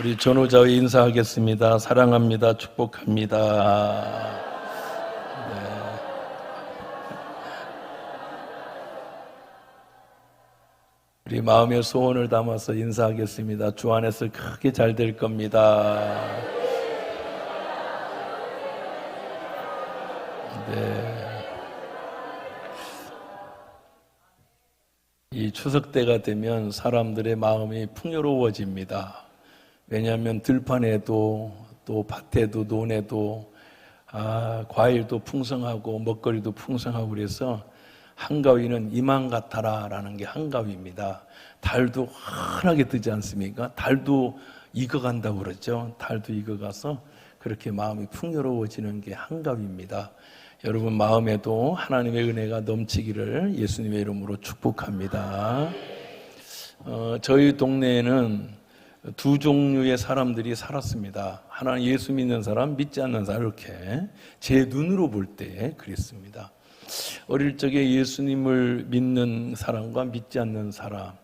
우리 전우자의 인사하겠습니다. 사랑합니다. 축복합니다. 네. 우리 마음의 소원을 담아서 인사하겠습니다. 주 안에서 크게 잘 될 겁니다. 네. 이 추석 때가 되면 사람들의 마음이 풍요로워집니다. 왜냐하면 들판에도 또 밭에도 논에도 과일도 풍성하고 먹거리도 풍성하고 그래서 한가위는 이만 같아라 라는 게 한가위입니다. 달도 환하게 뜨지 않습니까? 달도 익어간다고 그러죠. 달도 익어가서 그렇게 마음이 풍요로워지는 게 한가위입니다. 여러분 마음에도 하나님의 은혜가 넘치기를 예수님의 이름으로 축복합니다. 저희 동네에는 두 종류의 사람들이 살았습니다. 하나는 예수 믿는 사람, 믿지 않는 사람, 이렇게 제 눈으로 볼 때 그랬습니다. 어릴 적에 예수님을 믿는 사람과 믿지 않는 사람,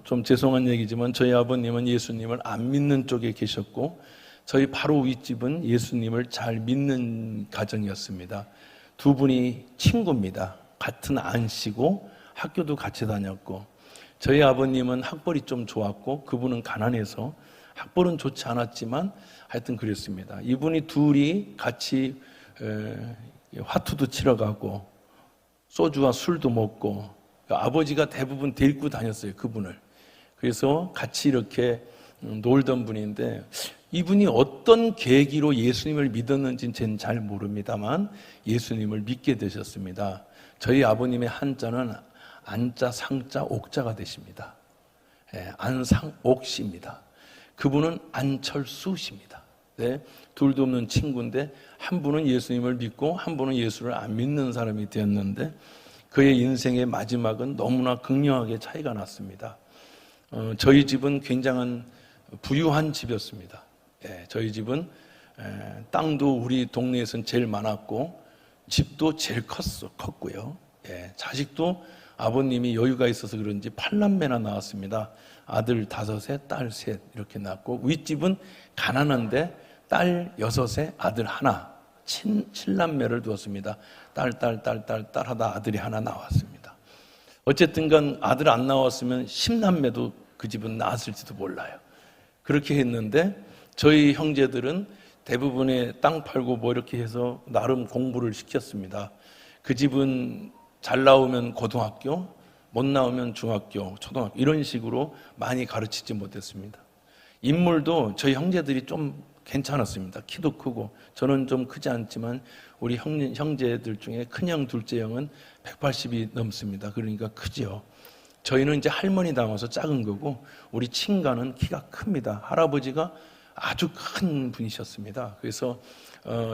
좀 죄송한 얘기지만 저희 아버님은 예수님을 안 믿는 쪽에 계셨고 저희 바로 윗집은 예수님을 잘 믿는 가정이었습니다. 두 분이 친구입니다. 같은 안씨고 학교도 같이 다녔고 저희 아버님은 학벌이 좀 좋았고 그분은 가난해서 학벌은 좋지 않았지만 하여튼 그랬습니다. 이분이 둘이 같이 화투도 치러 가고 소주와 술도 먹고 아버지가 대부분 데리고 다녔어요. 그분을. 그래서 같이 이렇게 놀던 분인데 이분이 어떤 계기로 예수님을 믿었는지는 저는 잘 모릅니다만 예수님을 믿게 되셨습니다. 저희 아버님의 한자는 안자, 상자, 옥자가 되십니다. 안상옥씨입니다. 그분은 안철수십니다. 네, 둘도 없는 친구인데 한 분은 예수님을 믿고 한 분은 예수를 안 믿는 사람이 되었는데 그의 인생의 마지막은 너무나 극명하게 차이가 났습니다. 저희 집은 굉장한 부유한 집이었습니다. 저희 집은 땅도 우리 동네에서는 제일 많았고 집도 제일 컸고요. 자식도 아버님이 여유가 있어서 그런지 8남매나 낳았습니다. 아들 5에 딸 3 이렇게 낳았고 윗집은 가난한데 딸 6에 아들 1 7남매를 두었습니다. 딸 하다 아들이 하나 나왔습니다. 어쨌든 간 아들 안 나왔으면 10남매도 그 집은 낳았을지도 몰라요. 그렇게 했는데 저희 형제들은 대부분의 땅 팔고 뭐 이렇게 해서 나름 공부를 시켰습니다. 그 집은 잘 나오면 고등학교, 못 나오면 중학교, 초등학교 이런 식으로 많이 가르치지 못했습니다. 인물도 저희 형제들이 좀 괜찮았습니다. 키도 크고 저는 좀 크지 않지만 우리 형제들 중에 큰형, 둘째 형은 180이 넘습니다. 그러니까 크죠. 저희는 이제 할머니 닮아서 작은 거고 우리 친가는 키가 큽니다. 할아버지가 아주 큰 분이셨습니다. 그래서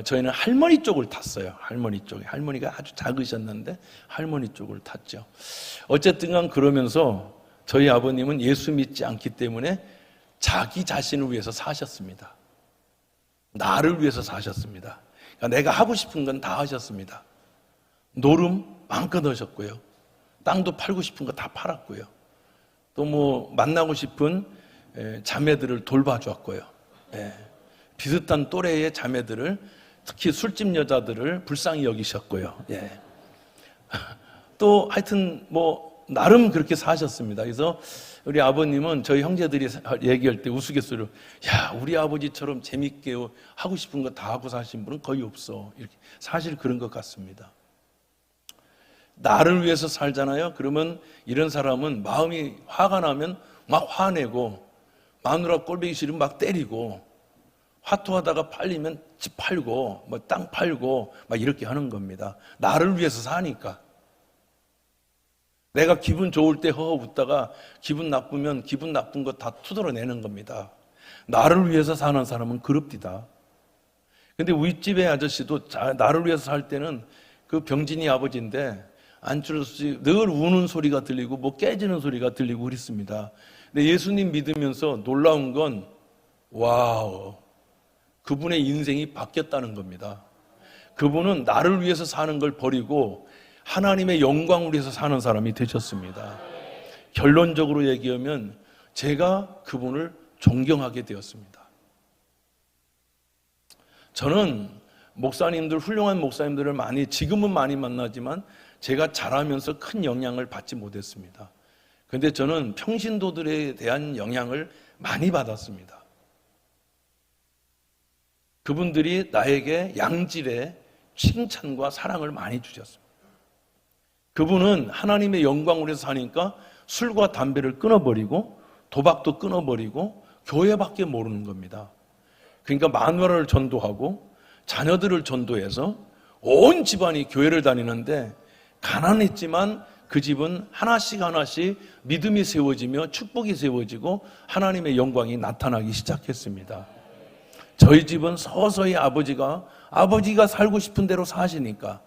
저희는 할머니 쪽을 탔어요. 할머니 쪽에. 할머니가 아주 작으셨는데 할머니 쪽을 탔죠. 어쨌든 간 그러면서 저희 아버님은 예수 믿지 않기 때문에 자기 자신을 위해서 사셨습니다. 나를 위해서 사셨습니다. 그러니까 내가 하고 싶은 건 다 하셨습니다. 노름 마음껏 하셨고요. 땅도 팔고 싶은 거 다 팔았고요. 또 뭐 만나고 싶은 자매들을 돌봐주었고요. 비슷한 또래의 자매들을 특히 술집 여자들을 불쌍히 여기셨고요. 또 하여튼 뭐 나름 그렇게 사셨습니다. 그래서 우리 아버님은 저희 형제들이 얘기할 때 우스갯소리로 야 우리 아버지처럼 재밌게 하고 싶은 거 다 하고 사신 분은 거의 없어. 이렇게 사실 그런 것 같습니다. 나를 위해서 살잖아요. 그러면 이런 사람은 마음이 화가 나면 막 화내고 마누라 꼴보기 싫으면 막 때리고 화투하다가 팔리면 집 팔고 뭐 땅 팔고 막 이렇게 하는 겁니다. 나를 위해서 사니까. 내가 기분 좋을 때 허허 웃다가 기분 나쁘면 기분 나쁜 거 다 투덜어내는 겁니다. 나를 위해서 사는 사람은 그럽디다. 근데 윗집의 아저씨도 나를 위해서 살 때는 그 병진이 아버지인데 안철수 늘 우는 소리가 들리고 뭐 깨지는 소리가 들리고 그랬습니다. 근데 예수님 믿으면서 놀라운 건 와우, 그분의 인생이 바뀌었다는 겁니다. 그분은 나를 위해서 사는 걸 버리고 하나님의 영광을 위해서 사는 사람이 되셨습니다. 결론적으로 얘기하면 제가 그분을 존경하게 되었습니다. 저는 목사님들, 훌륭한 목사님들을 지금은 많이 만나지만 제가 자라면서 큰 영향을 받지 못했습니다. 그런데 저는 평신도들에 대한 영향을 많이 받았습니다. 그분들이 나에게 양질의 칭찬과 사랑을 많이 주셨습니다. 그분은 하나님의 영광으로 사니까 술과 담배를 끊어버리고 도박도 끊어버리고 교회밖에 모르는 겁니다. 그러니까 마누라를 전도하고 자녀들을 전도해서 온 집안이 교회를 다니는데 가난했지만 그 집은 하나씩 하나씩 믿음이 세워지며 축복이 세워지고 하나님의 영광이 나타나기 시작했습니다. 저희 집은 서서히 아버지가 살고 싶은 대로 사시니까,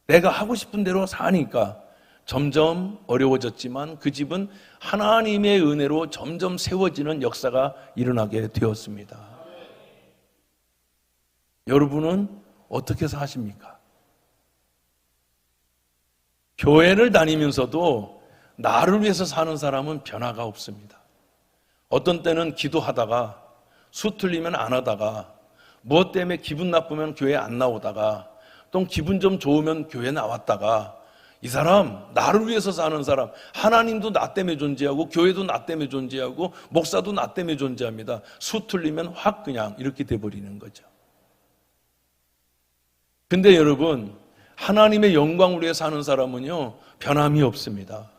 내가 하고 싶은 대로 사니까 점점 어려워졌지만 그 집은 하나님의 은혜로 점점 세워지는 역사가 일어나게 되었습니다. 여러분은 어떻게 사십니까? 교회를 다니면서도 나를 위해서 사는 사람은 변화가 없습니다. 어떤 때는 기도하다가 수 틀리면 안 하다가 무엇 때문에 기분 나쁘면 교회 안 나오다가 또 기분 좀 좋으면 교회 나왔다가, 이 사람 나를 위해서 사는 사람, 하나님도 나 때문에 존재하고 교회도 나 때문에 존재하고 목사도 나 때문에 존재합니다. 수 틀리면 확 그냥 이렇게 돼버리는 거죠. 근데 여러분, 하나님의 영광을 위해 사는 사람은요 변함이 없습니다.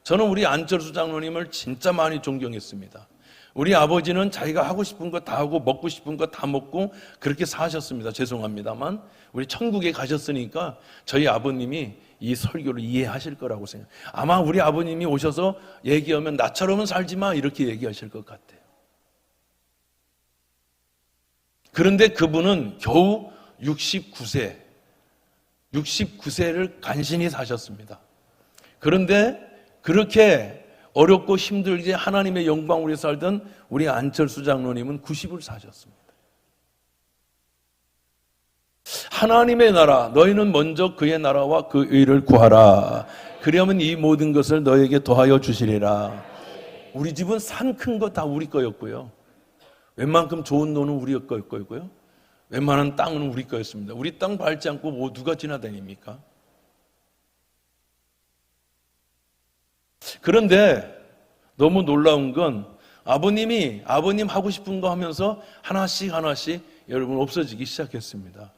저는 우리 안철수 장로님을 진짜 많이 존경했습니다. 우리 아버지는 자기가 하고 싶은 거 다 하고 먹고 싶은 거 다 먹고 그렇게 사셨습니다. 죄송합니다만 우리 천국에 가셨으니까 저희 아버님이 이 설교를 이해하실 거라고 생각해요. 아마 우리 아버님이 오셔서 얘기하면 나처럼은 살지 마 이렇게 얘기하실 것 같아요. 그런데 그분은 겨우 69세를 간신히 사셨습니다. 그런데 그렇게 어렵고 힘들게 하나님의 영광을 위해 살던 우리 안철수 장로님은 90을 사셨습니다. 하나님의 나라, 너희는 먼저 그의 나라와 그 의를 구하라. 그리하면 이 모든 것을 너에게 더하여 주시리라. 우리 집은 산 큰 거 다 우리 거였고요. 웬만큼 좋은 돈은 우리 거였고요. 웬만한 땅은 우리 거였습니다. 우리 땅 밟지 않고 뭐 누가 지나다닙니까? 그런데 너무 놀라운 건 아버님 하고 싶은 거 하면서 하나씩 여러분 없어지기 시작했습니다.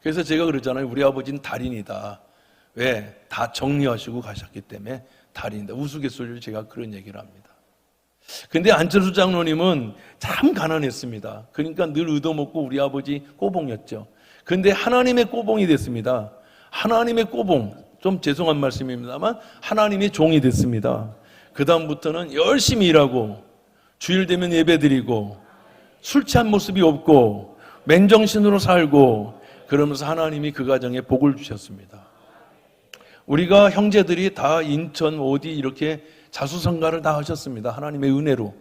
그래서 제가 그러잖아요. 우리 아버지는 달인이다. 왜? 다 정리하시고 가셨기 때문에 달인이다. 우스갯소리로 제가 그런 얘기를 합니다. 근데 안철수 장로님은 참 가난했습니다. 그러니까 늘 얻어먹고 우리 아버지 꼬봉이었죠. 근데 하나님의 꼬봉이 됐습니다. 하나님의 꼬봉, 좀 죄송한 말씀입니다만 하나님의 종이 됐습니다. 그 다음부터는 열심히 일하고 주일 되면 예배드리고 술 취한 모습이 없고 맨정신으로 살고 그러면서 하나님이 그 가정에 복을 주셨습니다. 우리가 형제들이 다 인천 어디 이렇게 자수성가를 다 하셨습니다. 하나님의 은혜로.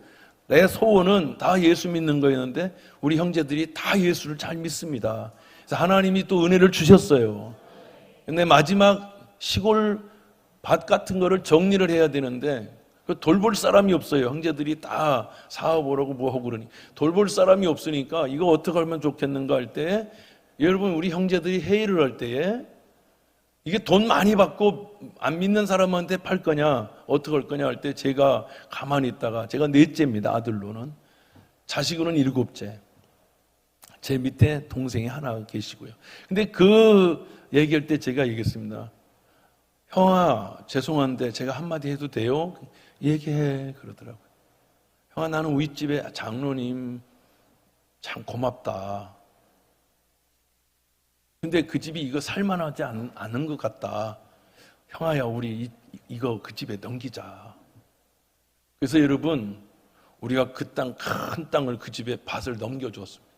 내 소원은 다 예수 믿는 거였는데 우리 형제들이 다 예수를 잘 믿습니다. 그래서 하나님이 또 은혜를 주셨어요. 근데 마지막 시골 밭 같은 거를 정리를 해야 되는데 그 돌볼 사람이 없어요. 형제들이 다 사업하라고 뭐하고 그러니 돌볼 사람이 없으니까 이거 어떻게 하면 좋겠는가 할 때에, 여러분 우리 형제들이 회의를 할 때에 이게 돈 많이 받고 안 믿는 사람한테 팔 거냐 어떻게 할 거냐 할 때 제가 가만히 있다가, 제가 넷째입니다. 아들로는. 자식으로는 7째. 제 밑에 동생이 하나 계시고요. 근데 그 얘기할 때 제가 얘기했습니다. 형아, 죄송한데 제가 한마디 해도 돼요? 얘기해. 그러더라고요. 형아, 나는 윗집에 장로님 참 고맙다. 근데 그 집이 이거 살만하지 않은 것 같다. 형아야, 우리 이거 그 집에 넘기자. 그래서 여러분, 우리가 그 땅, 큰 땅을 그 집에 밭을 넘겨주었습니다.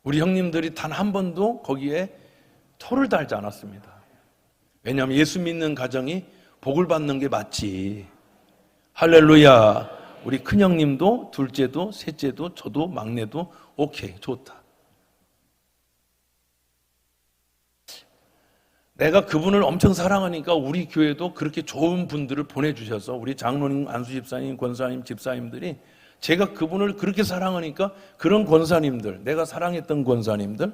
우리 형님들이 단 한 번도 거기에 토를 달지 않았습니다. 왜냐하면 예수 믿는 가정이 복을 받는 게 맞지. 할렐루야. 우리 큰형님도 둘째도 셋째도 저도 막내도 오케이, 좋다. 내가 그분을 엄청 사랑하니까 우리 교회도 그렇게 좋은 분들을 보내주셔서 우리 장로님, 안수집사님, 권사님, 집사님들이 제가 그분을 그렇게 사랑하니까 그런 권사님들, 내가 사랑했던 권사님들,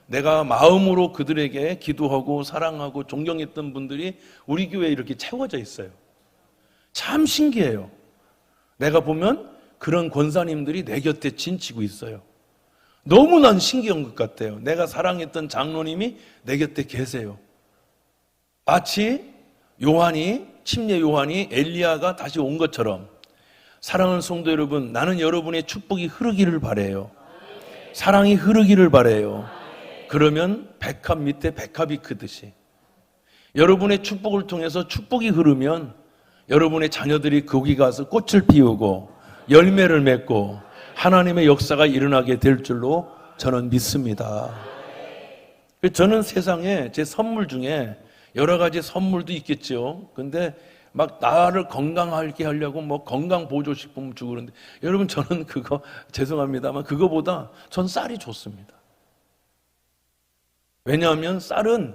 내가 마음으로 그들에게 기도하고 사랑하고 존경했던 분들이 우리 교회에 이렇게 채워져 있어요. 참 신기해요. 내가 보면 그런 권사님들이 내 곁에 진치고 있어요. 너무 난 신기한 것 같아요. 내가 사랑했던 장로님이 내 곁에 계세요. 마치 침례 요한이 엘리야가 다시 온 것처럼. 사랑하는 성도 여러분, 나는 여러분의 축복이 흐르기를 바라요. 사랑이 흐르기를 바라요. 그러면 백합 밑에 백합이 크듯이 여러분의 축복을 통해서 축복이 흐르면 여러분의 자녀들이 거기 가서 꽃을 피우고 열매를 맺고 하나님의 역사가 일어나게 될 줄로 저는 믿습니다. 저는 세상에 제 선물 중에 여러 가지 선물도 있겠죠. 근데 막 나를 건강하게 하려고 뭐 건강보조식품 주고 그러는데 여러분, 저는 그거 죄송합니다만 그거보다 전 쌀이 좋습니다. 왜냐하면 쌀은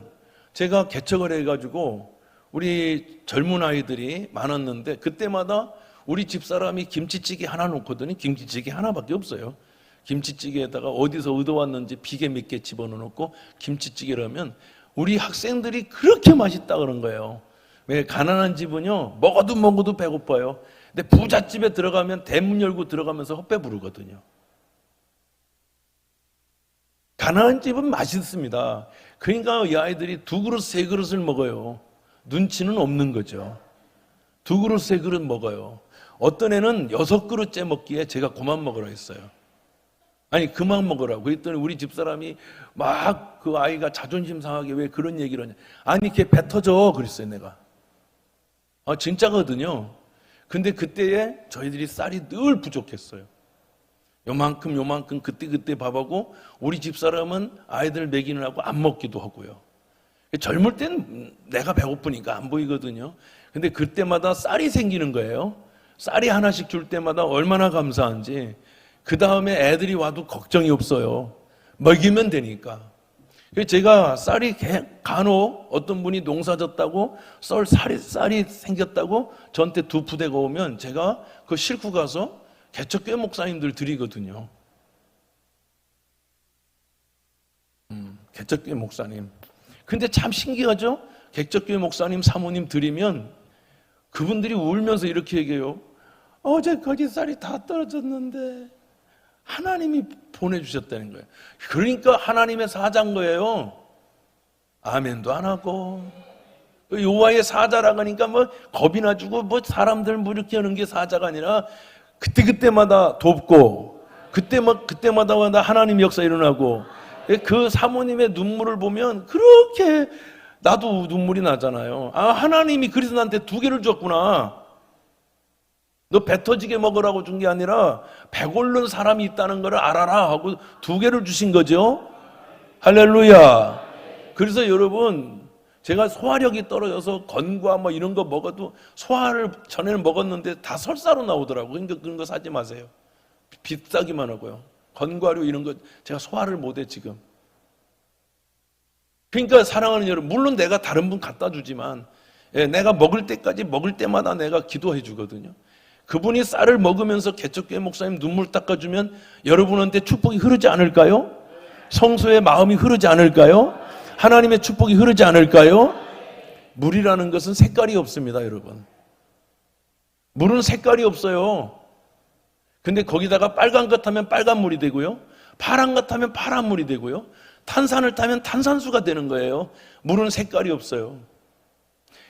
제가 개척을 해가지고 우리 젊은 아이들이 많았는데 그때마다 우리 집사람이 김치찌개 하나 놓거든요. 김치찌개 하나밖에 없어요. 김치찌개에다가 어디서 얻어왔는지 비계 몇 개 집어넣고 김치찌개라면 우리 학생들이 그렇게 맛있다 그런 거예요. 왜? 가난한 집은요 먹어도 배고파요. 근데 부잣집에 들어가면 대문 열고 들어가면서 헛배 부르거든요. 가난한 집은 맛있습니다. 그러니까 이 아이들이 2그릇, 3그릇을 먹어요. 눈치는 없는 거죠. 2그릇, 3그릇 먹어요. 어떤 애는 6그릇째 먹기에 제가 그만 먹으라 했어요. 아니, 그만 먹으라고. 그랬더니 우리 집사람이 막 그 아이가 자존심 상하게 왜 그런 얘기를 하냐. 아니, 걔 배 터져. 그랬어요, 내가. 진짜거든요. 근데 그때에 저희들이 쌀이 늘 부족했어요. 요만큼 그때 밥하고 우리 집사람은 아이들 먹이느라고 안 먹기도 하고요. 젊을 땐 내가 배고프니까 안 보이거든요. 근데 그때마다 쌀이 생기는 거예요. 쌀이 하나씩 줄 때마다 얼마나 감사한지. 그 다음에 애들이 와도 걱정이 없어요. 먹이면 되니까. 제가 쌀이 간혹 어떤 분이 농사 졌다고 쌀이 생겼다고 저한테 2푸대가 오면 제가 그거 싣고 가서 개척교회 목사님들 드리거든요. 개척교회 목사님. 근데 참 신기하죠? 개척교회 목사님, 사모님 드리면 그분들이 울면서 이렇게 얘기해요. 어제까지 쌀이 다 떨어졌는데 하나님이 보내주셨다는 거예요. 그러니까 하나님의 사자인 거예요. 아멘도 안 하고. 요하의 사자라고 하니까 뭐 겁이 나주고 뭐 사람들 뭐 이렇게 하는 게 사자가 아니라 그때마다 돕고 그때마다 하나님 역사 일어나고. 그 사모님의 눈물을 보면 그렇게 나도 눈물이 나잖아요. 하나님이 그래서 나한테 2개를 줬구나. 너 배 터지게 먹으라고 준 게 아니라 배고른 사람이 있다는 걸 알아라 하고 2개를 주신 거죠. 할렐루야. 그래서 여러분, 제가 소화력이 떨어져서 건과 뭐 이런 거 먹어도 소화를 전에는 먹었는데 다 설사로 나오더라고요. 그러니까 그런 거 사지 마세요. 비싸기만 하고요. 건과류 이런 거 제가 소화를 못해 지금. 그러니까 사랑하는 여러분, 물론 내가 다른 분 갖다 주지만 내가 먹을 때마다 내가 기도해 주거든요. 그분이 쌀을 먹으면서 개척교회 목사님 눈물 닦아주면 여러분한테 축복이 흐르지 않을까요? 성소의 마음이 흐르지 않을까요? 하나님의 축복이 흐르지 않을까요? 물이라는 것은 색깔이 없습니다, 여러분. 물은 색깔이 없어요. 근데 거기다가 빨간 것 타면 빨간 물이 되고요. 파란 것 타면 파란 물이 되고요. 탄산을 타면 탄산수가 되는 거예요. 물은 색깔이 없어요.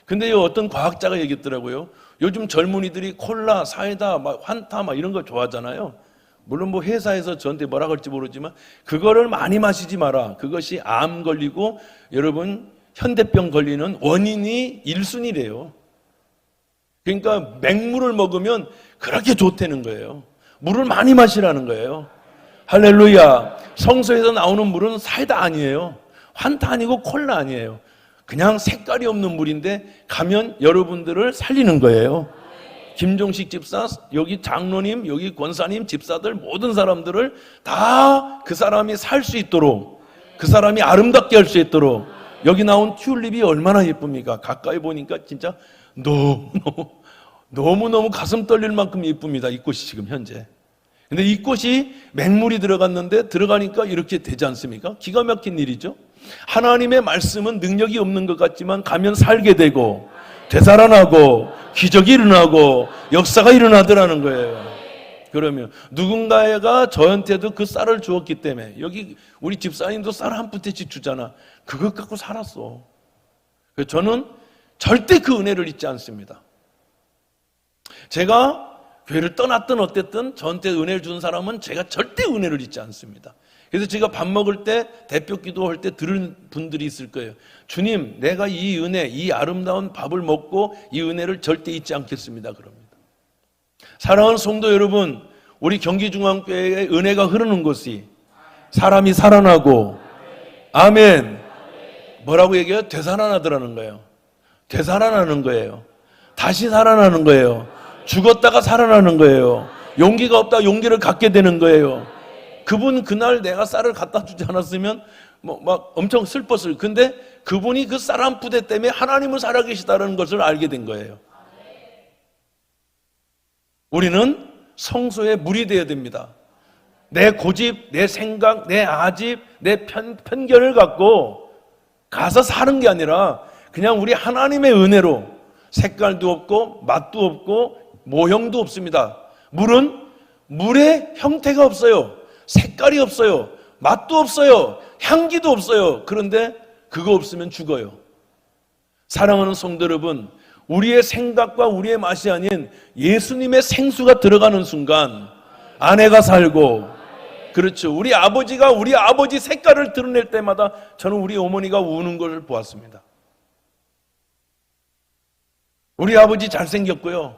근데 어떤 과학자가 얘기했더라고요. 요즘 젊은이들이 콜라, 사이다, 환타 이런 거 좋아하잖아요. 물론 뭐 회사에서 저한테 뭐라 그럴지 모르지만 그거를 많이 마시지 마라. 그것이 암 걸리고 여러분 현대병 걸리는 원인이 1순위래요. 그러니까 맹물을 먹으면 그렇게 좋다는 거예요. 물을 많이 마시라는 거예요. 할렐루야. 성소에서 나오는 물은 사이다 아니에요. 환타 아니고 콜라 아니에요. 그냥 색깔이 없는 물인데 가면 여러분들을 살리는 거예요. 김종식 집사, 여기 장로님, 여기 권사님, 집사들 모든 사람들을 다 그 사람이 살 수 있도록, 그 사람이 아름답게 할 수 있도록, 여기 나온 튤립이 얼마나 예쁩니까? 가까이 보니까 진짜 너무너무 가슴 떨릴 만큼 예쁩니다. 이 꽃이 지금 현재. 근데 이 꽃이 맹물이 들어갔는데 들어가니까 이렇게 되지 않습니까? 기가 막힌 일이죠. 하나님의 말씀은 능력이 없는 것 같지만 가면 살게 되고 되살아나고 기적이 일어나고 역사가 일어나더라는 거예요. 그러면 누군가가 저한테도 그 쌀을 주었기 때문에, 여기 우리 집사님도 쌀 한 푸대씩 주잖아. 그것 갖고 살았어. 그래서 저는 절대 그 은혜를 잊지 않습니다. 제가 교회를 떠났든 어쨌든 저한테 은혜를 준 사람은 제가 절대 은혜를 잊지 않습니다. 그래서 제가 밥 먹을 때, 대표 기도할 때 들은 분들이 있을 거예요. 주님, 내가 이 은혜, 이 아름다운 밥을 먹고 이 은혜를 절대 잊지 않겠습니다. 그럽니다. 사랑하는 성도 여러분, 우리 경기중앙교회에 은혜가 흐르는 곳이 사람이 살아나고, 아멘. 뭐라고 얘기해요? 되살아나더라는 거예요. 되살아나는 거예요. 다시 살아나는 거예요. 죽었다가 살아나는 거예요. 용기가 없다 용기를 갖게 되는 거예요. 그분 그날 내가 쌀을 갖다 주지 않았으면 막 엄청 슬펐어요. 근데 그분이 그 쌀 한 푸대 때문에 하나님은 살아계시다는 것을 알게 된 거예요. 우리는 성소의 물이 되어야 됩니다. 내 고집, 내 생각, 내 아집, 내 편견을 갖고 가서 사는 게 아니라 그냥 우리 하나님의 은혜로, 색깔도 없고 맛도 없고 모형도 없습니다. 물은 물의 형태가 없어요. 색깔이 없어요. 맛도 없어요. 향기도 없어요. 그런데 그거 없으면 죽어요. 사랑하는 성도 여러분, 우리의 생각과 우리의 맛이 아닌 예수님의 생수가 들어가는 순간 아내가 살고, 그렇죠. 우리 아버지가 우리 아버지 색깔을 드러낼 때마다 저는 우리 어머니가 우는 것을 보았습니다. 우리 아버지 잘생겼고요.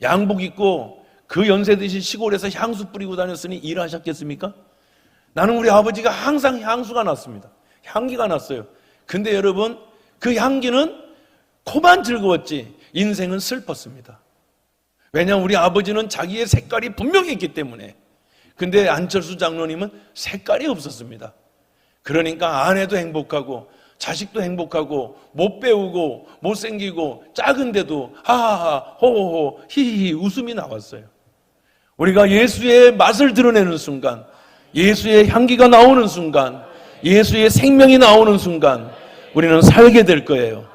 양복 입고 그 연세 드신 시골에서 향수 뿌리고 다녔으니 일하셨겠습니까? 나는 우리 아버지가 항상 향수가 났습니다. 향기가 났어요. 근데 여러분, 그 향기는 코만 즐거웠지 인생은 슬펐습니다. 왜냐하면 우리 아버지는 자기의 색깔이 분명히 있기 때문에. 근데 안철수 장로님은 색깔이 없었습니다. 그러니까 아내도 행복하고 자식도 행복하고 못 배우고 못생기고 작은데도 하하하 호호호 히히히 웃음이 나왔어요. 우리가 예수의 맛을 드러내는 순간, 예수의 향기가 나오는 순간, 예수의 생명이 나오는 순간 우리는 살게 될 거예요.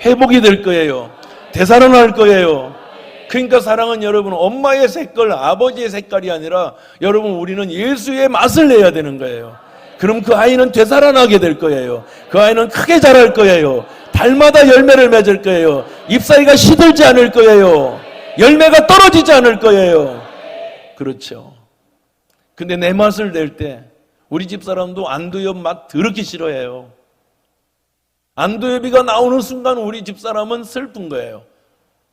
회복이 될 거예요. 되살아날 거예요. 그러니까 사랑은 여러분, 엄마의 색깔, 아버지의 색깔이 아니라 여러분, 우리는 예수의 맛을 내야 되는 거예요. 그럼 그 아이는 되살아나게 될 거예요. 그 아이는 크게 자랄 거예요. 달마다 열매를 맺을 거예요. 잎사귀가 시들지 않을 거예요. 열매가 떨어지지 않을 거예요. 그렇죠. 근데 내 맛을 낼 때 우리 집사람도 안두엽 맛 더럽게 싫어해요. 안두엽이가 나오는 순간 우리 집사람은 슬픈 거예요.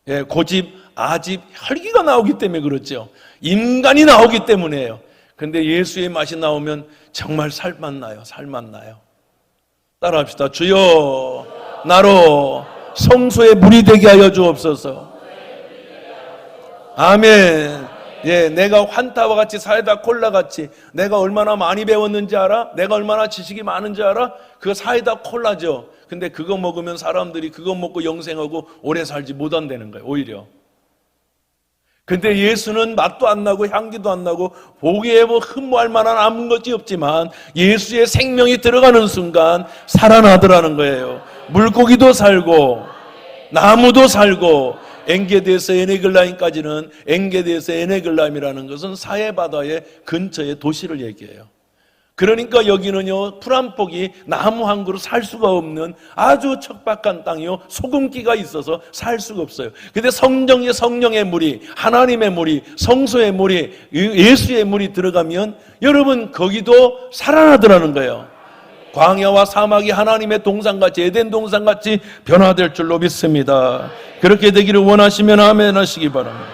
예, 고집, 아집, 혈기가 나오기 때문에 그렇죠. 인간이 나오기 때문에요. 근데 예수의 맛이 나오면 정말 살맛 나요. 살맛 나요. 따라합시다. 주여, 나로 성소의 물이 되게 하여 주옵소서. 아멘. 예, 내가 환타와 같이 사이다 콜라 같이 내가 얼마나 많이 배웠는지 알아? 내가 얼마나 지식이 많은지 알아? 그거 사이다 콜라죠. 근데 그거 먹으면 사람들이 그거 먹고 영생하고 오래 살지 못한다는 거예요. 오히려. 근데 예수는 맛도 안 나고 향기도 안 나고 보기에 뭐 흠모할 만한 아무 것이 없지만 예수의 생명이 들어가는 순간 살아나더라는 거예요. 물고기도 살고 나무도 살고, 엥게디에서 에네글라임까지는, 엥게디에서 에네글라임이라는 것은 사해바다의 근처의 도시를 얘기해요. 그러니까 여기는요, 풀 한 폭이 나무 한 그루 살 수가 없는 아주 척박한 땅이요, 소금기가 있어서 살 수가 없어요. 근데 성령의 물이, 하나님의 물이, 성소의 물이, 예수의 물이 들어가면 여러분 거기도 살아나더라는 거예요. 광야와 사막이 하나님의 동산같이, 에덴 동산같이 변화될 줄로 믿습니다. 그렇게 되기를 원하시면 아멘 하시기 바랍니다.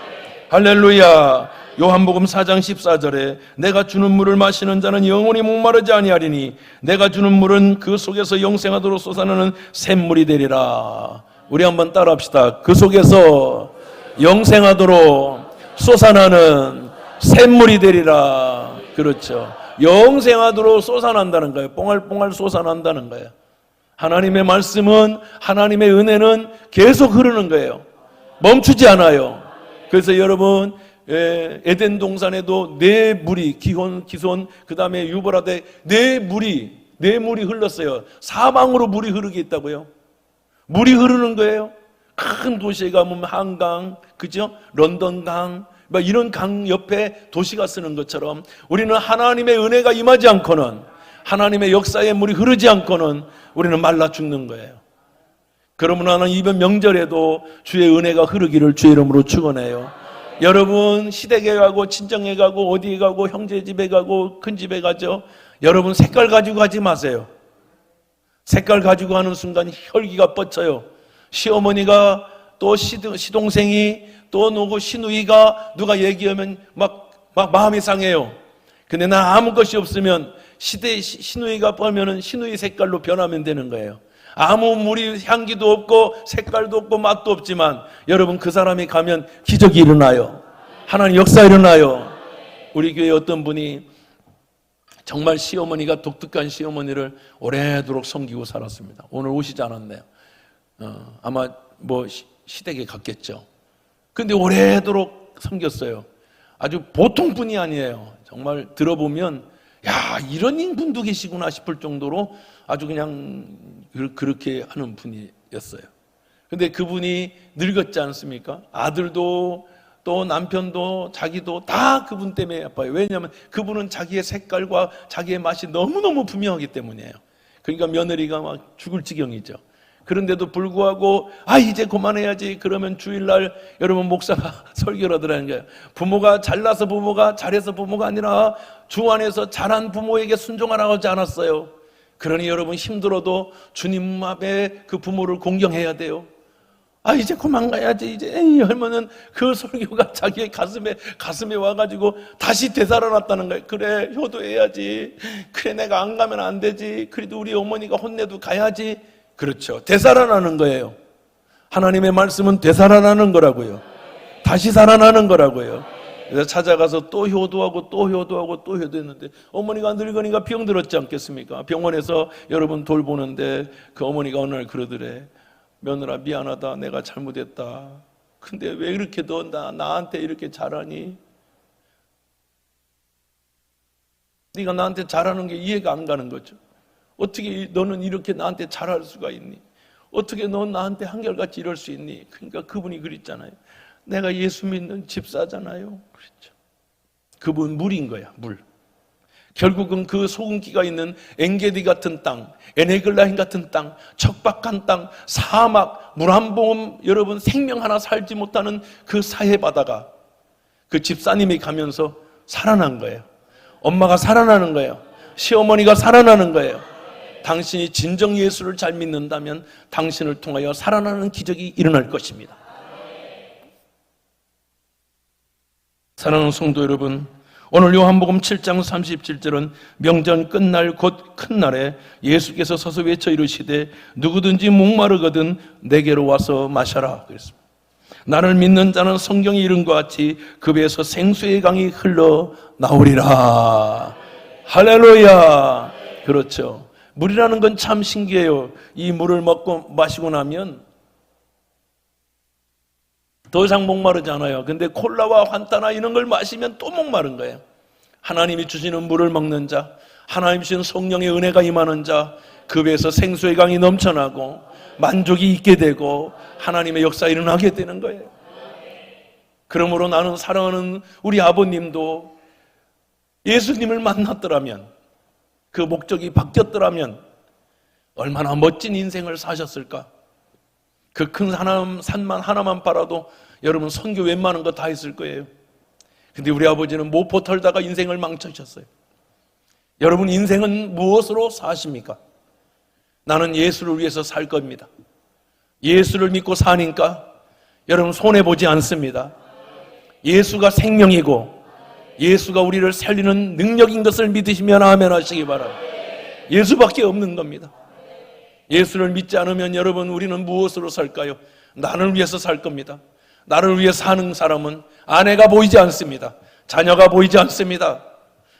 할렐루야. 요한복음 4장 14절에 내가 주는 물을 마시는 자는 영원히 목마르지 아니하리니 내가 주는 물은 그 속에서 영생하도록 솟아나는 샘물이 되리라. 우리 한번 따라합시다. 그 속에서 영생하도록 솟아나는 샘물이 되리라. 그렇죠. 영생하도록 솟아난다는 거예요. 뽕알뽕알 솟아난다는 거예요. 하나님의 말씀은, 하나님의 은혜는 계속 흐르는 거예요. 멈추지 않아요. 그래서 여러분, 에덴 동산에도 네 물이, 기혼, 기손, 그 다음에 유보라데 네 물이 흘렀어요. 사방으로 물이 흐르게 있다고요. 물이 흐르는 거예요. 큰 도시에 가면 한강, 그죠? 런던강, 이런 강 옆에 도시가 쓰는 것처럼 우리는 하나님의 은혜가 임하지 않고는, 하나님의 역사의 물이 흐르지 않고는 우리는 말라 죽는 거예요. 그러므로 나는 이번 명절에도 주의 은혜가 흐르기를 주의 이름으로 축원해요. 여러분, 시댁에 가고 친정에 가고 어디에 가고 형제 집에 가고 큰 집에 가죠. 여러분, 색깔 가지고 가지 마세요. 색깔 가지고 가는 순간 혈기가 뻗쳐요. 시어머니가 또 시동생이 또 누구 시누이가 누가 얘기하면 막 마음이 상해요. 근데 나 아무 것이 없으면 시누이가 보면은 시누이 색깔로 변하면 되는 거예요. 아무 물이 향기도 없고 색깔도 없고 맛도 없지만 여러분, 그 사람이 가면 기적이 일어나요. 하나님 역사 일어나요. 우리 교회 어떤 분이 정말 시어머니가 독특한 시어머니를 오래도록 섬기고 살았습니다. 오늘 오시지 않았네요. 아마 시댁에 갔겠죠. 근데 오래도록 섬겼어요. 아주 보통 분이 아니에요. 정말 들어보면 야, 이런 분도 계시구나 싶을 정도로 아주 그냥 그렇게 하는 분이었어요. 근데 그분이 늙었지 않습니까? 아들도 또 남편도 자기도 다 그분 때문에 아파요. 왜냐하면 그분은 자기의 색깔과 자기의 맛이 너무너무 분명하기 때문이에요. 그러니까 며느리가 막 죽을 지경이죠. 그런데도 불구하고 이제 그만해야지. 그러면 주일날 여러분 목사가 설교를 하더라는 거예요. 부모가 잘나서 부모가 잘해서 부모가 아니라 주 안에서 잘한 부모에게 순종하라고 하지 않았어요. 그러니 여러분, 힘들어도 주님 앞에 그 부모를 공경해야 돼요. 이제 그만 가야지. 이제 하면은 그 설교가 자기의 가슴에 와가지고 다시 되살아났다는 거예요. 그래, 효도해야지. 그래, 내가 안 가면 안 되지. 그래도 우리 어머니가 혼내도 가야지. 그렇죠. 되살아나는 거예요. 하나님의 말씀은 되살아나는 거라고요. 다시 살아나는 거라고요. 그래서 찾아가서 또 효도하고 또 효도하고 또 효도했는데 어머니가 늙으니까 병들었지 않겠습니까? 병원에서 여러분 돌보는데 그 어머니가 어느 날 그러더래. 며느라, 미안하다. 내가 잘못했다. 근데 왜 이렇게 너 나한테 이렇게 잘하니? 네가 나한테 잘하는 게 이해가 안 가는 거죠. 어떻게 너는 이렇게 나한테 잘할 수가 있니? 어떻게 넌 나한테 한결같이 이럴 수 있니? 그러니까 그분이 그랬잖아요. 내가 예수 믿는 집사잖아요. 그랬죠. 그분 물인 거야, 물. 결국은 그 소금기가 있는 엔게디 같은 땅, 에네글라인 같은 땅, 척박한 땅, 사막, 물 한 봄, 여러분 생명 하나 살지 못하는 그 사해바다가 그 집사님이 가면서 살아난 거예요. 엄마가 살아나는 거예요. 시어머니가 살아나는 거예요. 당신이 진정 예수를 잘 믿는다면 당신을 통하여 살아나는 기적이 일어날 것입니다. 사랑하는 성도 여러분, 오늘 요한복음 7장 37절은 명절 끝날 곧 큰 날에 예수께서 서서 외쳐 이르시되 누구든지 목마르거든 내게로 와서 마셔라 그랬습니다. 나를 믿는 자는 성경이 이른 것 같이 그 배에서 생수의 강이 흘러 나오리라. 할렐루야. 그렇죠. 물이라는 건 참 신기해요. 이 물을 마시고 나면 더 이상 목마르지 않아요. 근데 콜라와 환타나 이런 걸 마시면 또 목마른 거예요. 하나님이 주시는 물을 먹는 자, 하나님 주시는 성령의 은혜가 임하는 자, 그 배에서 생수의 강이 넘쳐나고 만족이 있게 되고 하나님의 역사가 일어나게 되는 거예요. 그러므로 나는 사랑하는 우리 아버님도 예수님을 만났더라면, 그 목적이 바뀌었더라면 얼마나 멋진 인생을 사셨을까? 그 큰 산만 하나만 바라도 여러분 선교 웬만한 거 다 했을 거예요. 근데 우리 아버지는 모포 털다가 인생을 망쳐셨어요. 여러분, 인생은 무엇으로 사십니까? 나는 예수를 위해서 살 겁니다. 예수를 믿고 사니까 여러분 손해보지 않습니다. 예수가 생명이고 예수가 우리를 살리는 능력인 것을 믿으시면 아멘 하시기 바랍니다. 예수밖에 없는 겁니다. 예수를 믿지 않으면 여러분 우리는 무엇으로 살까요? 나를 위해서 살 겁니다. 나를 위해 사는 사람은 아내가 보이지 않습니다. 자녀가 보이지 않습니다.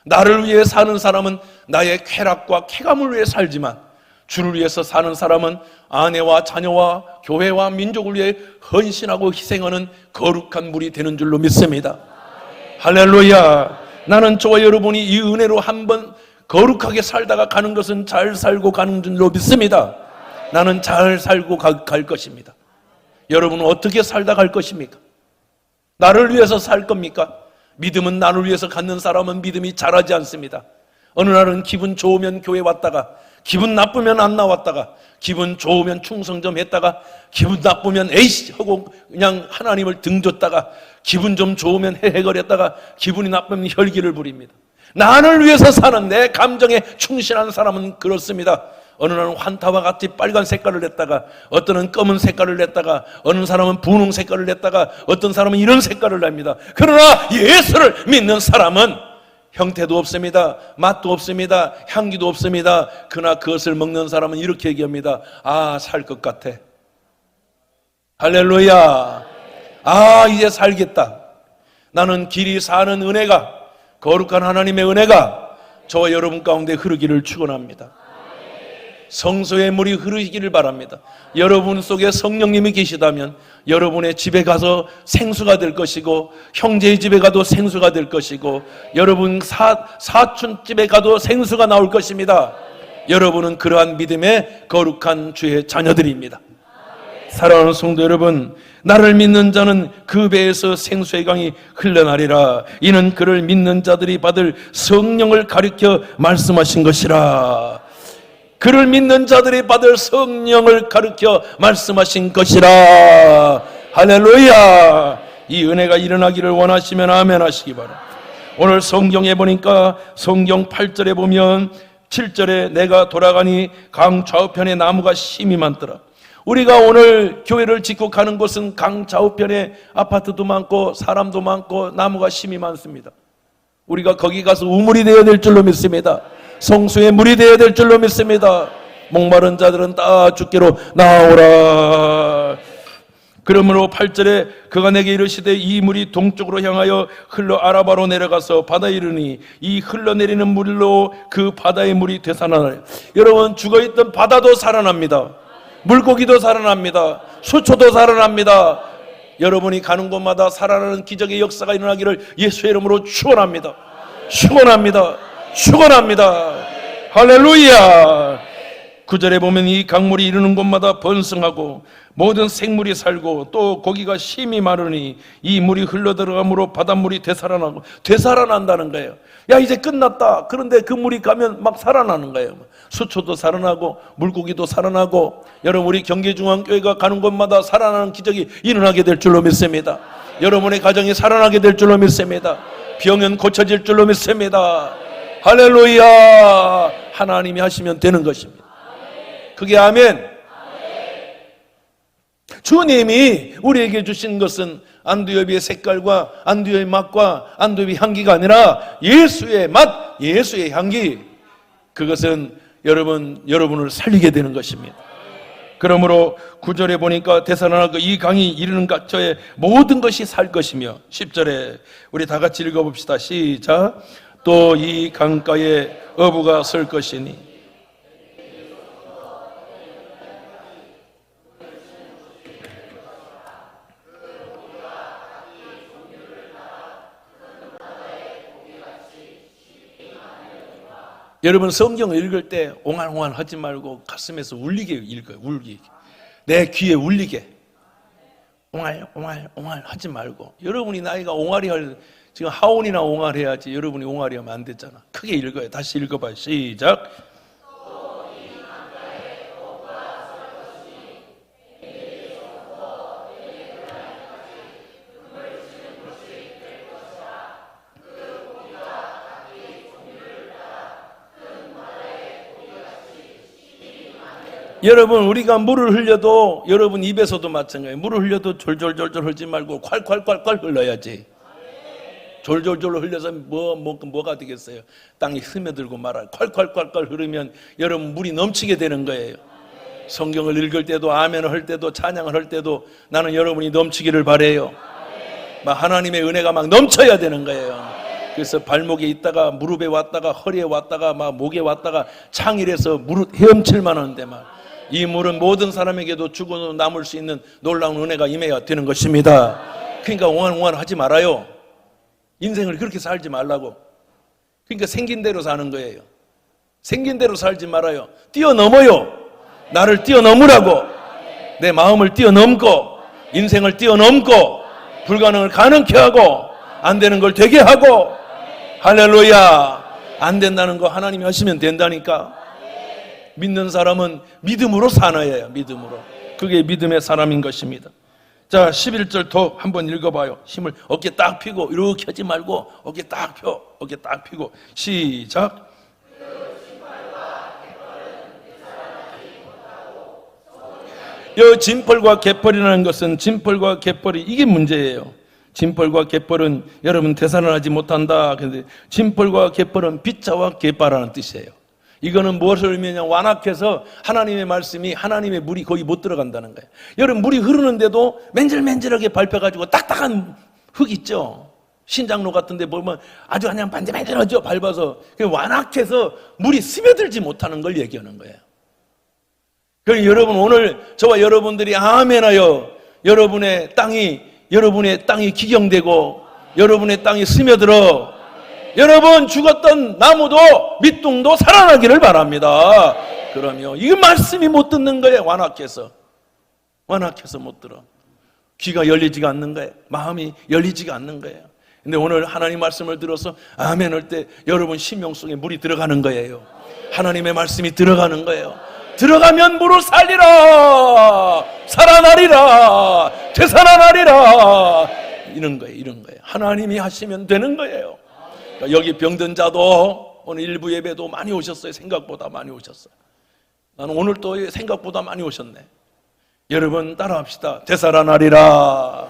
나를 위해 사는 사람은 나의 쾌락과 쾌감을 위해 살지만 주를 위해서 사는 사람은 아내와 자녀와 교회와 민족을 위해 헌신하고 희생하는 거룩한 물이 되는 줄로 믿습니다. 할렐루야. 나는 저와 여러분이 이 은혜로 한번 거룩하게 살다가 가는 것은 잘 살고 가는 줄로 믿습니다. 나는 잘 살고 갈 것입니다. 여러분은 어떻게 살다 갈 것입니까? 나를 위해서 살 겁니까? 믿음은 나를 위해서 갖는 사람은 믿음이 자라지 않습니다. 어느 날은 기분 좋으면 교회 왔다가, 기분 나쁘면 안 나왔다가, 기분 좋으면 충성 좀 했다가, 기분 나쁘면 에이씨 하고 그냥 하나님을 등졌다가, 기분 좀 좋으면 헤헤거렸다가, 기분이 나쁘면 혈기를 부립니다. 나를 위해서 사는 내 감정에 충실한 사람은 그렇습니다. 어느 날은 환타와 같이 빨간 색깔을 냈다가, 어떤 검은 색깔을 냈다가, 어느 사람은 분홍 색깔을 냈다가, 어떤 사람은 이런 색깔을 냅니다. 그러나 예수를 믿는 사람은 형태도 없습니다. 맛도 없습니다. 향기도 없습니다. 그러나 그것을 먹는 사람은 이렇게 얘기합니다. 아, 살 것 같아. 할렐루야. 아, 이제 살겠다. 나는 길이 사는 은혜가, 거룩한 하나님의 은혜가 저와 여러분 가운데 흐르기를 축원합니다. 성소의 물이 흐르기를 바랍니다. 여러분 속에 성령님이 계시다면 여러분의 집에 가서 생수가 될 것이고, 형제의 집에 가도 생수가 될 것이고, 여러분 사촌 집에 가도 생수가 나올 것입니다. 여러분은 그러한 믿음의 거룩한 주의 자녀들입니다. 사랑하는 성도 여러분, 나를 믿는 자는 그 배에서 생수의 강이 흘러나리라. 이는 그를 믿는 자들이 받을 성령을 가리켜 말씀하신 것이라. 그를 믿는 자들이 받을 성령을 가르쳐 말씀하신 것이라. 할렐루야. 이 은혜가 일어나기를 원하시면 아멘 하시기 바랍니다. 오늘 성경에 보니까 성경 8절에 보면 7절에 내가 돌아가니 강 좌우편에 나무가 심이 많더라. 우리가 오늘 교회를 짓고 가는 곳은 강 좌우편에 아파트도 많고 사람도 많고 나무가 심이 많습니다. 우리가 거기 가서 우물이 되어야 될 줄로 믿습니다. 성수의 물이 되어야 될 줄로 믿습니다. 목마른 자들은 다 주께로 나오라. 그러므로 8절에 그가 내게 이르시되 이 물이 동쪽으로 향하여 흘러 아라바로 내려가서 바다에 이르니 이 흘러내리는 물로 그 바다의 물이 되살아나라. 여러분, 죽어있던 바다도 살아납니다. 물고기도 살아납니다. 수초도 살아납니다. 여러분이 가는 곳마다 살아나는 기적의 역사가 일어나기를 예수의 이름으로 축원합니다. 축원합니다. 축원합니다. 할렐루야. 9절에 보면 이 강물이 이르는 곳마다 번성하고 모든 생물이 살고 또 고기가 심이 마르니 이 물이 흘러들어가므로 바닷물이 되살아나고, 되살아난다는 거예요. 야, 이제 끝났다. 그런데 그 물이 가면 막 살아나는 거예요. 수초도 살아나고 물고기도 살아나고, 여러분, 우리 경기중앙교회가 가는 곳마다 살아나는 기적이 일어나게 될 줄로 믿습니다. 여러분의 가정이 살아나게 될 줄로 믿습니다. 병은 고쳐질 줄로 믿습니다. 할렐루야. 하나님이 하시면 되는 것입니다. 그게 아멘. 주님이 우리에게 주신 것은 안두엽의 색깔과 안두엽의 맛과 안두엽의 향기가 아니라 예수의 맛, 예수의 향기. 그것은 여러분을 살리게 되는 것입니다. 그러므로 9절에 보니까 되살아나고 이 강이 이르는 각처에 모든 것이 살 것이며, 10절에 우리 다 같이 읽어봅시다. 시작. 또 이 강가에 어부가 설 것이니. 여러분, 성경을 읽을 때 옹알옹알 하지 말고 가슴에서 울리게 읽어요. 울리게. 내 귀에 울리게. 옹알 하지 말고. 여러분이 나이가 옹알이 지금 하온이나 옹알 해야지. 여러분이 옹알이 하면 안 됐잖아. 크게 읽어요. 다시 읽어봐요. 시작. 여러분, 우리가 물을 흘려도, 여러분 입에서도 마찬가지예요. 물을 흘려도 졸졸졸졸 흘지 말고 콸콸콸콸 흘러야지. 졸졸졸 흘려서 뭐가 되겠어요? 땅이 스며들고 말아요. 콸콸콸콸 흐르면 여러분 물이 넘치게 되는 거예요. 성경을 읽을 때도, 아멘을 할 때도, 찬양을 할 때도 나는 여러분이 넘치기를 바라요. 막 하나님의 은혜가 막 넘쳐야 되는 거예요. 그래서 발목에 있다가 무릎에 왔다가 허리에 왔다가 막 목에 왔다가 창일에서 무릎 헤엄칠만 하는데 이 물은 모든 사람에게도 주고 남을 수 있는 놀라운 은혜가 임해야 되는 것입니다. 그러니까 옹알옹알 하지 말아요. 인생을 그렇게 살지 말라고. 그러니까 생긴 대로 사는 거예요. 생긴 대로 살지 말아요. 뛰어넘어요. 나를 뛰어넘으라고. 내 마음을 뛰어넘고 인생을 뛰어넘고 불가능을 가능케 하고 안 되는 걸 되게 하고. 할렐루야. 안 된다는 거 하나님이 하시면 된다니까. 믿는 사람은 믿음으로 사는 거예요. 믿음으로. 그게 믿음의 사람인 것입니다. 자, 11절 더 한번 읽어봐요. 힘을 어깨 딱 펴고 이렇게 하지 말고 어깨 딱 펴. 어깨 딱 펴고 시작. 이 진펄과 갯벌이라는 것은 진펄과 갯벌이 이게 문제예요. 진펄과 갯벌은 여러분 대사를 하지 못한다. 근데 진펄과 갯벌은 빗자와 갯바라는 뜻이에요. 이거는 무엇을 의미하냐? 완악해서 하나님의 말씀이 하나님의 물이 거기 못 들어간다는 거예요. 여러분 물이 흐르는데도 맨질맨질하게 밟혀가지고 딱딱한 흙 있죠. 신장로 같은데 보면 아주 그냥 반질반질하죠. 밟아서 완악해서 물이 스며들지 못하는 걸 얘기하는 거예요. 그럼 여러분 오늘 저와 여러분들이 아멘하여 여러분의 땅이 기경되고 여러분의 땅이 스며들어 여러분 죽었던 나무도 밑둥도 살아나기를 바랍니다. 그러면 이 말씀이 못 듣는 거예요. 완악해서 못 들어. 귀가 열리지가 않는 거예요. 마음이 열리지가 않는 거예요. 근데 오늘 하나님 말씀을 들어서 아멘 할 때 여러분 심령 속에 물이 들어가는 거예요. 하나님의 말씀이 들어가는 거예요. 들어가면 물을 살리라 살아나리라 되살아나리라 이런 거예요. 하나님이 하시면 되는 거예요. 여기 병든 자도 오늘 일부 예배도 많이 오셨어요. 생각보다 많이 오셨어요. 나는 오늘 또 생각보다 많이 오셨네. 여러분 따라합시다. 되살아나리라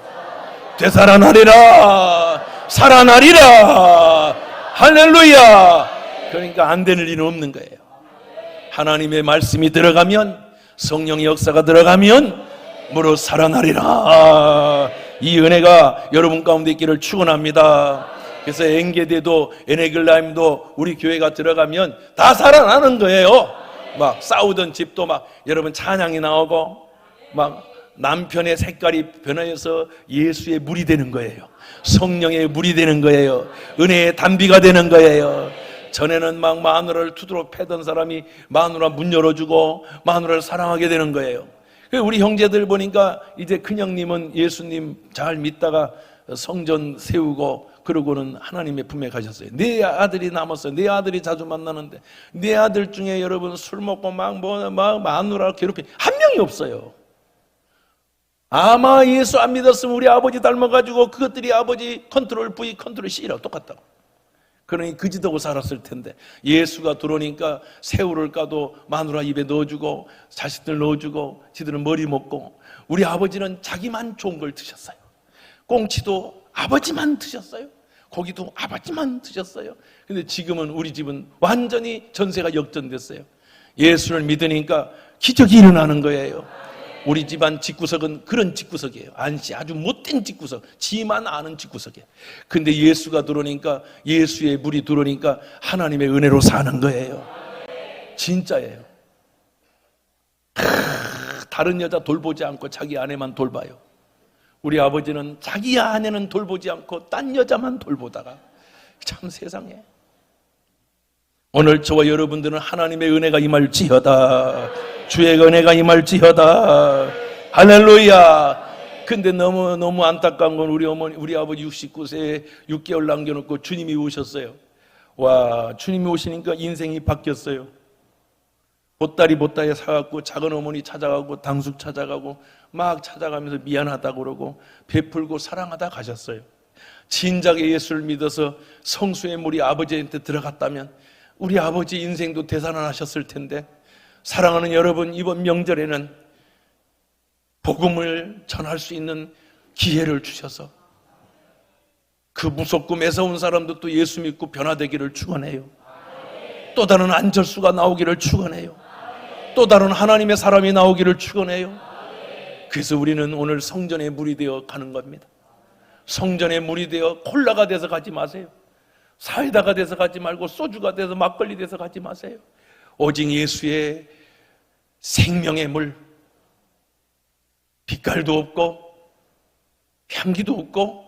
살아나리라 할렐루야. 그러니까 안 되는 일은 없는 거예요. 하나님의 말씀이 들어가면 성령의 역사가 들어가면 무릇 살아나리라. 이 은혜가 여러분 가운데 있기를 축원합니다. 그래서 엔게데도 에네글라임도 우리 교회가 들어가면 다 살아나는 거예요. 막 싸우던 집도 막 여러분 찬양이 나오고 막 남편의 색깔이 변화해서 예수의 물이 되는 거예요. 성령의 물이 되는 거예요. 은혜의 단비가 되는 거예요. 전에는 막 마누라를 투드로 패던 사람이 마누라 문 열어주고 마누라를 사랑하게 되는 거예요. 우리 형제들 보니까 이제 큰형님은 예수님 잘 믿다가 성전 세우고 그러고는 하나님의 품에 가셨어요. 네 아들이 남았어요. 네 아들이 자주 만나는데 네 아들 중에 여러분 술 먹고 막 마누라 괴롭히 한 명이 없어요. 아마 예수 안 믿었으면 우리 아버지 닮아가지고 그것들이 아버지 컨트롤 V 컨트롤 C라고 똑같다고. 그러니 그지도고 살았을 텐데 예수가 들어오니까 새우를 까도 마누라 입에 넣어주고 자식들 넣어주고 지들은 머리 먹고 우리 아버지는 자기만 좋은 걸 드셨어요. 꽁치도 아버지만 드셨어요. 고기도 아버지만 드셨어요. 근데 지금은 우리 집은 완전히 전세가 역전됐어요. 예수를 믿으니까 기적이 일어나는 거예요. 우리 집안 집구석은 그런 집구석이에요. 아주 못된 집구석, 지만 아는 집구석이에요. 근데 예수가 들어오니까 예수의 물이 들어오니까 하나님의 은혜로 사는 거예요. 진짜예요. 다른 여자 돌보지 않고 자기 아내만 돌봐요. 우리 아버지는 자기 아내는 돌보지 않고 딴 여자만 돌보다가 참 세상에. 오늘 저와 여러분들은 하나님의 은혜가 임할지어다. 주의 은혜가 임할지어다. 할렐루야. 근데 너무 안타까운 건 우리 아버지 69세에 6개월 남겨놓고 주님이 오셨어요. 와, 주님이 오시니까 인생이 바뀌었어요. 보따리 사갖고 작은 어머니 찾아가고 당숙 찾아가고 막 찾아가면서 미안하다고 그러고 베풀고 사랑하다 가셨어요. 진작에 예수를 믿어서 성수의 물이 아버지한테 들어갔다면 우리 아버지 인생도 되살아나셨을 텐데. 사랑하는 여러분, 이번 명절에는 복음을 전할 수 있는 기회를 주셔서 그 무섭고 매서운 사람도 또 예수 믿고 변화되기를 축원해요. 또 다른 안철수가 나오기를 축원해요. 또 다른 하나님의 사람이 나오기를 축원해요. 그래서 우리는 오늘 성전의 물이 되어 가는 겁니다. 성전의 물이 되어 콜라가 돼서 가지 마세요. 사이다가 돼서 가지 말고 소주가 돼서 막걸리 돼서 가지 마세요. 오직 예수의 생명의 물, 빛깔도 없고 향기도 없고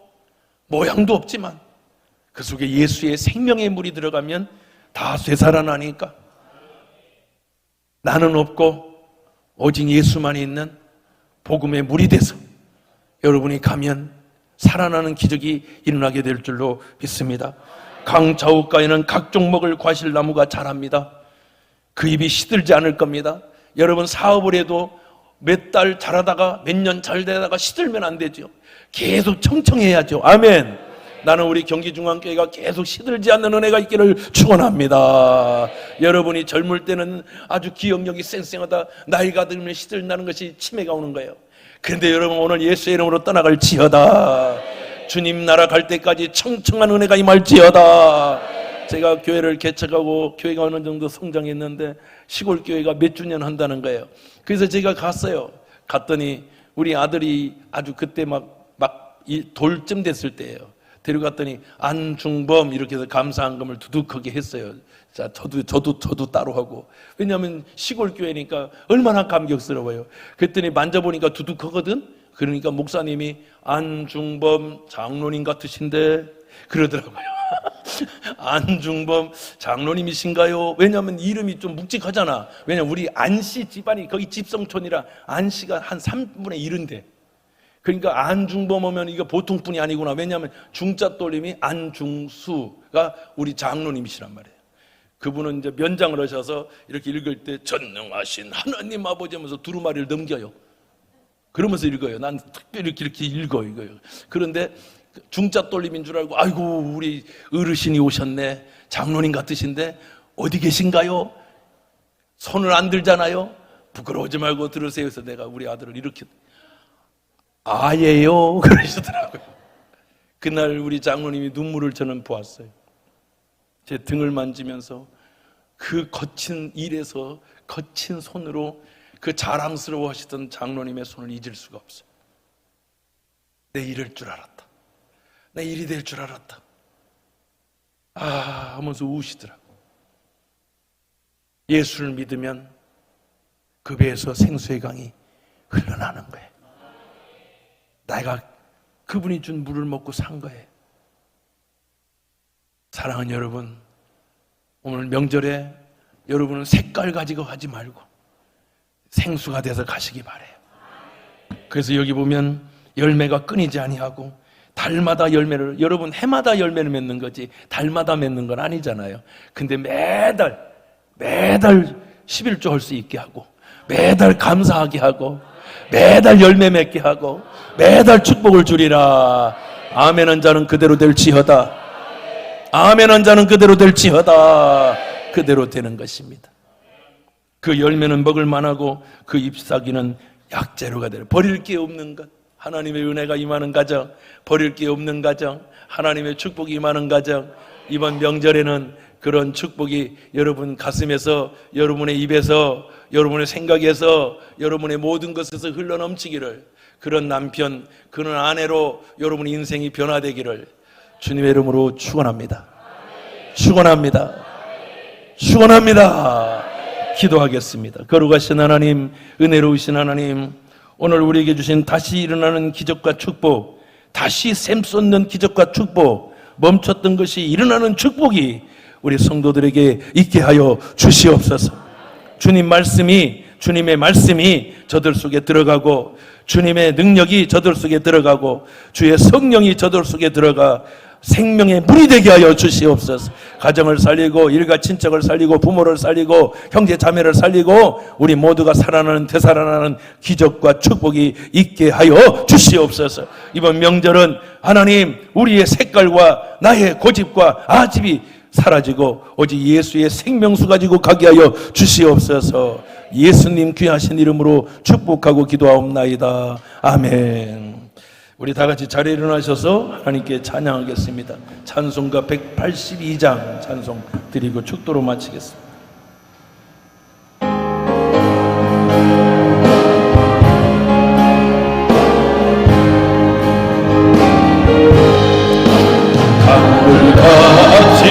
모양도 없지만 그 속에 예수의 생명의 물이 들어가면 다 되살아나니까, 나는 없고 오직 예수만이 있는 복음의 물이 돼서 여러분이 가면 살아나는 기적이 일어나게 될 줄로 믿습니다. 강 좌우가에는 각종 먹을 과실나무가 자랍니다. 그 잎이 시들지 않을 겁니다. 여러분 사업을 해도 몇 달 잘하다가 몇 년 잘 되다가 시들면 안 되죠. 계속 청청해야죠. 아멘. 나는 우리 경기중앙교회가 계속 시들지 않는 은혜가 있기를 축원합니다. 여러분이 젊을 때는 아주 기억력이 쌩쌩하다, 나이가 들면 시들나는 것이 치매가 오는 거예요. 그런데 여러분 오늘 예수의 이름으로 떠나갈지어다. 주님 나라 갈 때까지 청청한 은혜가 임할지어다. 제가 교회를 개척하고 교회가 어느 정도 성장했는데 시골 교회가 몇 주년 한다는 거예요. 그래서 제가 갔어요. 갔더니 우리 아들이 아주 그때 막 돌쯤 됐을 때예요. 데려갔더니 안중범 이렇게 해서 감사한금을 두둑하게 했어요. 자, 저도 따로 하고. 왜냐하면 시골 교회니까 얼마나 감격스러워요. 그랬더니 만져보니까 두둑하거든. 그러니까 목사님이 안중범 장로님 같으신데 그러더라고요. 안중범 장로님이신가요? 왜냐하면 이름이 좀 묵직하잖아. 왜냐면 우리 안씨 집안이 거기 집성촌이라 안씨가 한 3분의 1인데, 그러니까 안중범 오면 이거 보통 분이 아니구나. 왜냐하면 중자 돌림이 안중수가 우리 장로님이시란 말이에요. 그분은 이제 면장을 하셔서 이렇게 읽을 때 전능하신 하나님 아버지 하면서 두루마리를 넘겨요. 그러면서 읽어요. 난 특별히 이렇게 읽어요. 그런데 중자 돌림인 줄 알고, 아이고 우리 어르신이 오셨네, 장로님 같으신데 어디 계신가요? 손을 안 들잖아요. 부끄러워하지 말고 들으세요. 그래서 내가 우리 아들을 이렇게, 아예요 그러시더라고요. 그날 우리 장로님이 눈물을 저는 보았어요. 제 등을 만지면서 그 거친 일에서 거친 손으로 그 자랑스러워 하시던 장로님의 손을 잊을 수가 없어요. 내 이럴 줄 알았다, 내 일이 될 줄 알았다, 하면서 우시더라고. 예수를 믿으면 그 배에서 생수의 강이 흘러나는 거예요. 내가 그분이 준 물을 먹고 산 거예요. 사랑하는 여러분, 오늘 명절에 여러분은 색깔 가지고 가지 말고 생수가 돼서 가시기 바래요. 그래서 여기 보면 열매가 끊이지 아니하고 달마다 열매를, 여러분 해마다 열매를 맺는 거지 달마다 맺는 건 아니잖아요. 근데 매달 11조 할 수 있게 하고, 매달 감사하게 하고, 매달 열매 맺게 하고, 매달 축복을 주리라. 아멘한 자는 그대로 될지어다. 아멘한 자는 그대로 될지어다. 그대로 되는 것입니다. 그 열매는 먹을 만하고 그 잎사귀는 약재료가 되는, 버릴 게 없는 것, 하나님의 은혜가 임하는 가정, 버릴 게 없는 가정, 하나님의 축복이 임하는 가정, 이번 명절에는 그런 축복이 여러분 가슴에서, 여러분의 입에서, 여러분의 생각에서, 여러분의 모든 것에서 흘러넘치기를, 그런 남편, 그런 아내로 여러분의 인생이 변화되기를 주님의 이름으로 축원합니다. 축원합니다. 축원합니다. 기도하겠습니다. 거룩하신 하나님, 은혜로우신 하나님, 오늘 우리에게 주신 다시 일어나는 기적과 축복, 다시 샘솟는 기적과 축복, 멈췄던 것이 일어나는 축복이 우리 성도들에게 있게 하여 주시옵소서. 주님의 말씀이 저들 속에 들어가고, 주님의 능력이 저들 속에 들어가고, 주의 성령이 저들 속에 들어가 생명의 물이 되게 하여 주시옵소서. 가정을 살리고, 일가 친척을 살리고, 부모를 살리고, 형제 자매를 살리고, 우리 모두가 살아나는, 되살아나는 기적과 축복이 있게 하여 주시옵소서. 이번 명절은 하나님, 우리의 색깔과 나의 고집과 아집이 사라지고 오직 예수의 생명수 가지고 가게 하여 주시옵소서. 예수님 귀하신 이름으로 축복하고 기도하옵나이다. 아멘. 우리 다 같이 자리에 일어나셔서 하나님께 찬양하겠습니다. 찬송가 182장 찬송 드리고 축도로 마치겠습니다. 강물같이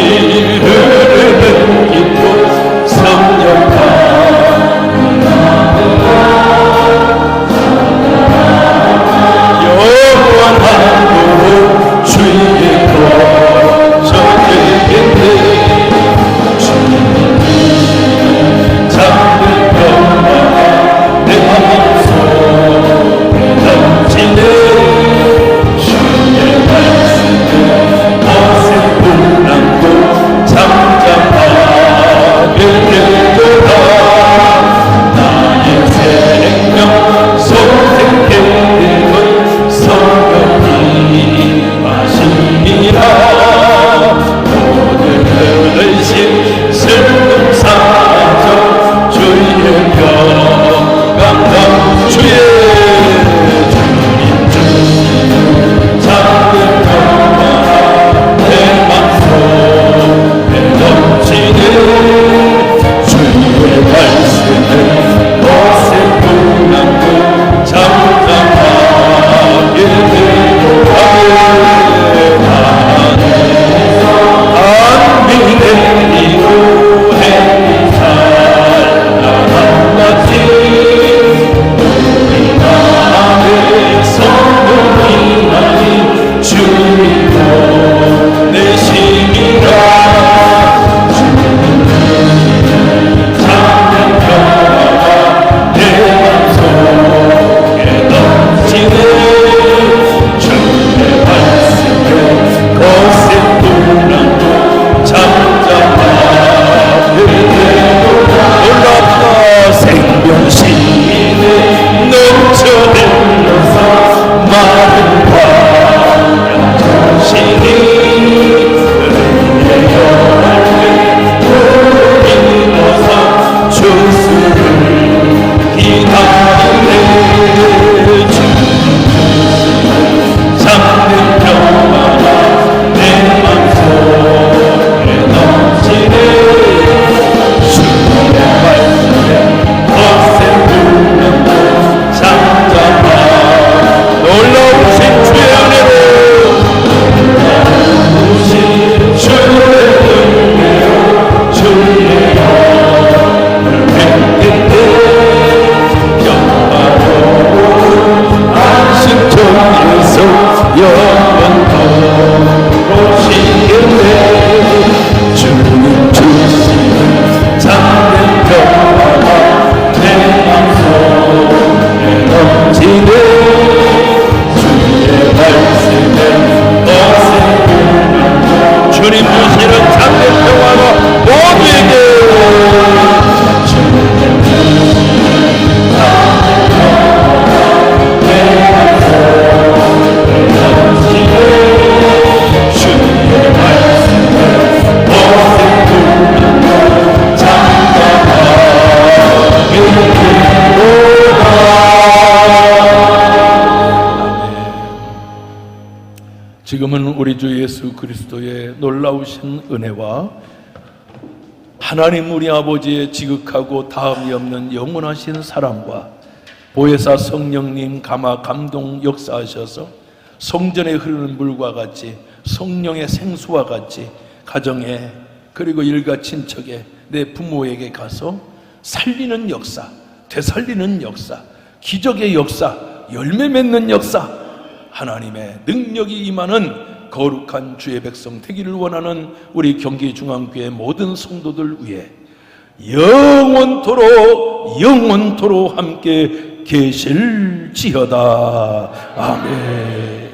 지금은 우리 주 예수 그리스도의 놀라우신 은혜와 하나님 우리 아버지의 지극하고 다음이 없는 영원하신 사랑과 보혜사 성령님 감화 감동 역사하셔서 성전에 흐르는 물과 같이 성령의 생수와 같이 가정에 그리고 일가 친척에 내 부모에게 가서 살리는 역사, 되살리는 역사, 기적의 역사, 열매 맺는 역사, 하나님의 능력이 임하는 거룩한 주의 백성 되기를 원하는 우리 경기중앙교회 모든 성도들 위해 영원토록 함께 계실지어다. 아멘.